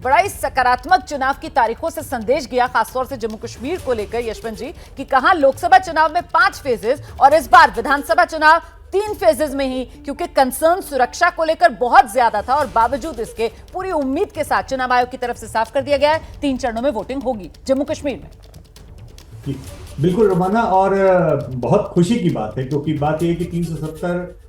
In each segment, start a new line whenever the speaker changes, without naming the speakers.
बड़ा ही सकारात्मक चुनाव की तारीखों से संदेश गया, खासतौर से जम्मू कश्मीर को लेकर यशवंत जी, कि कहां लोकसभा चुनाव में 5 फेजेस और इस बार विधानसभा चुनाव 3 फेजेस में ही, क्योंकि कंसर्न सुरक्षा को लेकर बहुत ज्यादा था और बावजूद इसके पूरी उम्मीद के साथ चुनाव आयोग की तरफ से साफ कर दिया गया है 3 चरणों में वोटिंग होगी जम्मू कश्मीर में।
बिल्कुल रोमाना, और बहुत खुशी की बात है, क्योंकि बात यह है कि 370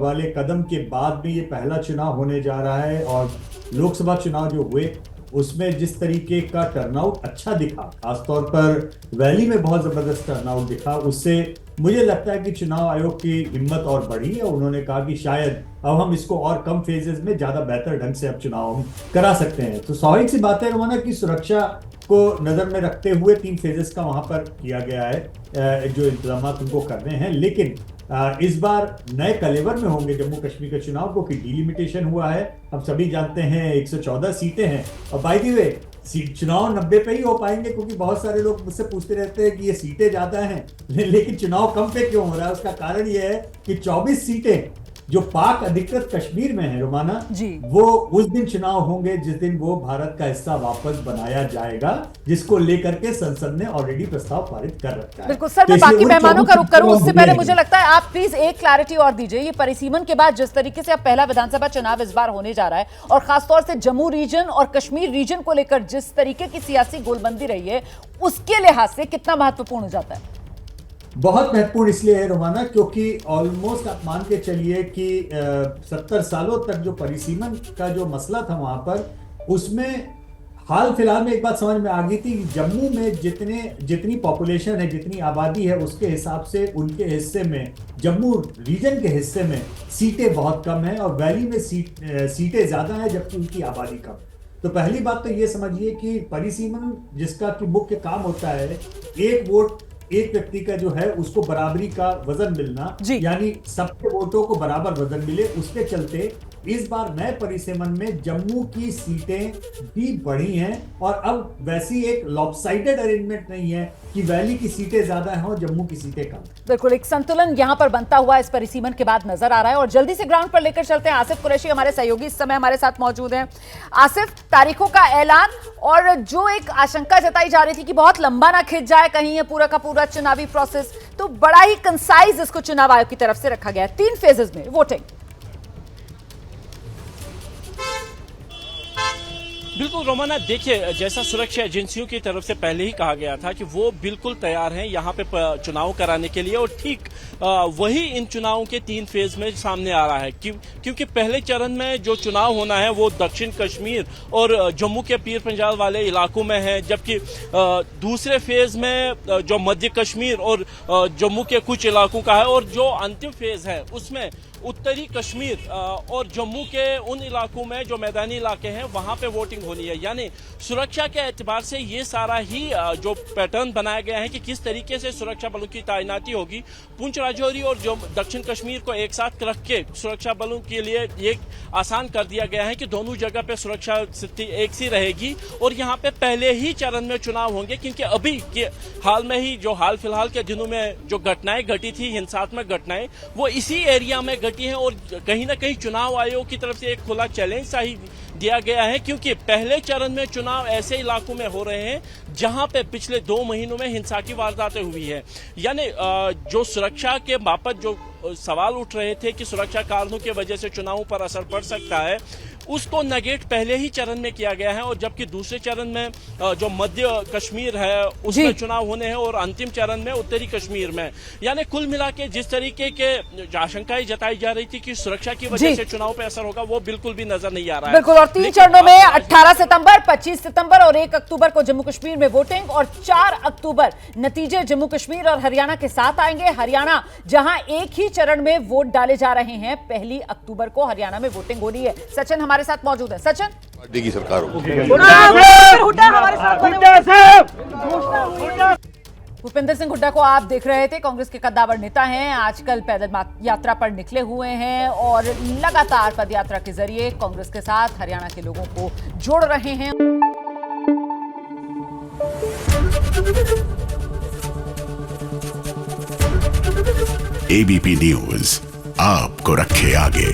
वाले कदम के बाद में ये पहला चुनाव होने जा रहा है। और लोकसभा चुनाव जो हुए उसमें जिस तरीके का टर्नआउट अच्छा दिखा, खासतौर पर वैली में बहुत जबरदस्त टर्नआउट दिखा, उससे मुझे लगता है कि चुनाव आयोग की हिम्मत और बढ़ी है। उन्होंने कहा कि शायद अब हम इसको और कम फेजेस में ज्यादा बेहतर ढंग से अब चुनाव हम करा सकते हैं। तो स्वाभाविक सी बात है रोमाना कि सुरक्षा को नजर में रखते हुए 3 फेजेस का वहां पर किया गया है, जो इंतजाम उनको करने हैं। लेकिन इस बार नए कलेवर में होंगे जम्मू कश्मीर के चुनाव को, कि डिलिमिटेशन हुआ है। हम सभी जानते हैं 114 सीटें हैं, और बाय द वे चुनाव 90 पे ही हो पाएंगे, क्योंकि बहुत सारे लोग मुझसे पूछते रहते हैं कि ये सीटें ज्यादा हैं लेकिन चुनाव कम पे क्यों हो रहा है। उसका कारण ये है कि 24 सीटें जो पाक अधिकृत कश्मीर में है रोमाना जी, वो उस दिन चुनाव होंगे जिस दिन वो भारत का हिस्सा वापस बनाया जाएगा, जिसको लेकर के संसद ने ऑलरेडी प्रस्ताव पारित कर रखा है।
बिल्कुल सर, मैं बाकी मेहमानों का रुख करूं उससे पहले मुझे लगता है आप प्लीज एक क्लैरिटी और दीजिए। ये परिसीमन के बाद जिस तरीके से अब पहला विधानसभा चुनाव इस बार होने जा रहा है, और खासतौर से जम्मू रीजन और कश्मीर रीजन को लेकर जिस तरीके की सियासी गोलबंदी रही है, उसके लिहाज से कितना महत्वपूर्ण हो जाता है?
बहुत महत्वपूर्ण इसलिए है रोमाना, क्योंकि ऑलमोस्ट आप मान के चलिए कि 70 सालों तक जो परिसीमन का जो मसला था वहां पर, उसमें हाल फिलहाल में एक बात समझ में आ गई थी, जम्मू में जितनी पॉपुलेशन है, जितनी आबादी है, उसके हिसाब से उनके हिस्से में, जम्मू रीजन के हिस्से में सीटें बहुत कम है, और वैली में सीटें ज्यादा है जबकि उनकी आबादी कम। तो पहली बात तो ये समझिए कि परिसीमन जिसका कि मुख्य काम होता है, एक वोट एक व्यक्ति का जो है उसको बराबरी का वजन मिलना, यानी सबके वोटों को बराबर वजन मिले, उसके चलते इस बार नए परिसीमन में जम्मू की सीटें भी बढ़ी हैं। और अब वैसी एक लॉपसाइडेड अरेंजमेंट नहीं है कि वैली की सीटें ज्यादा हैं और जम्मू की सीटें कम।
बिल्कुल एक संतुलन यहां पर बनता हुआ इस परिसीमन के बाद नजर आ रहा है। और जल्दी से ग्राउंड पर लेकर चलते हैं, आसिफ कुरैशी हमारे सहयोगी इस समय हमारे साथ मौजूद हैं। आसिफ, तारीखों का ऐलान, और जो एक आशंका जताई जा रही थी कि बहुत लंबा ना खिंच जाए कहीं ये पूरा का पूरा चुनावी प्रोसेस, तो बड़ा ही कंसाइज इसको चुनाव आयोग की तरफ से रखा गया है, 3 फेजेस में वोटिंग।
बिल्कुल रोमाना, देखिए जैसा सुरक्षा एजेंसियों की तरफ से पहले ही कहा गया था कि वो बिल्कुल तैयार हैं यहाँ पे चुनाव कराने के लिए, और ठीक वही इन चुनावों के 3 फेज में सामने आ रहा है। क्योंकि पहले चरण में जो चुनाव होना है वो दक्षिण कश्मीर और जम्मू के पीर पंजाल वाले इलाकों में है, जबकि दूसरे फेज में जो मध्य कश्मीर और जम्मू के कुछ इलाकों का है, और जो अंतिम फेज है उसमें उत्तरी कश्मीर और जम्मू के उन इलाकों में जो मैदानी इलाके हैं वहां पे वोटिंग होनी है। यानी सुरक्षा के एतबार से ये सारा ही जो पैटर्न बनाया गया है कि किस तरीके से सुरक्षा बलों की तैनाती होगी। पुंछ राजौरी और जो दक्षिण कश्मीर को एक साथ रख के सुरक्षा बलों के लिए ये आसान कर दिया गया है कि दोनों जगह पे सुरक्षा स्थिति एक सी रहेगी, और यहाँ पे पहले ही चरण में चुनाव होंगे। क्योंकि अभी के हाल में ही जो हाल फिलहाल के दिनों में जो घटनाएं घटी थी, हिंसात्मक घटनाएं, वो इसी एरिया में घटी हैं, और कहीं ना कहीं चुनाव आयोग की तरफ से एक खुला चैलेंज सा ही दिया गया है। क्योंकि पहले चरण में चुनाव ऐसे इलाकों में हो रहे हैं जहां पे पिछले 2 महीनों में हिंसा की वारदातें हुई है। यानी जो सुरक्षा के बाबत जो सवाल उठ रहे थे कि सुरक्षा कारणों की वजह से चुनावों पर असर पड़ सकता है, उसको नेगेट पहले ही चरण में किया गया है। और जबकि दूसरे चरण में जो मध्य कश्मीर है उसमें चुनाव होने हैं, और अंतिम चरण में उत्तरी कश्मीर में। यानी कुल मिला के जिस तरीके के आशंकाएं जताई जा रही थी कि सुरक्षा की वजह से चुनाव पर असर होगा, वो बिल्कुल भी नजर नहीं आ रहा है।
बिल्कुल, और 3 चरणों में 18 सितंबर, 25 सितंबर और 1 अक्टूबर को जम्मू कश्मीर में वोटिंग, और 4 अक्टूबर नतीजे जम्मू कश्मीर और हरियाणा के साथ आएंगे। हरियाणा जहां एक ही चरण में वोट डाले जा रहे हैं, 1 अक्टूबर को हरियाणा में वोटिंग हो रही है। सचिन हमारे साथ मौजूद है। सचिन,
पार्टी की सरकार
भूपेंद्र सिंह हुड्डा को आप देख रहे थे, कांग्रेस के कद्दावर नेता हैं, आजकल पैदल यात्रा पर निकले हुए हैं और लगातार पदयात्रा के जरिए कांग्रेस के साथ हरियाणा के लोगों को जोड़ रहे हैं।
एबीपी न्यूज आपको रखे आगे।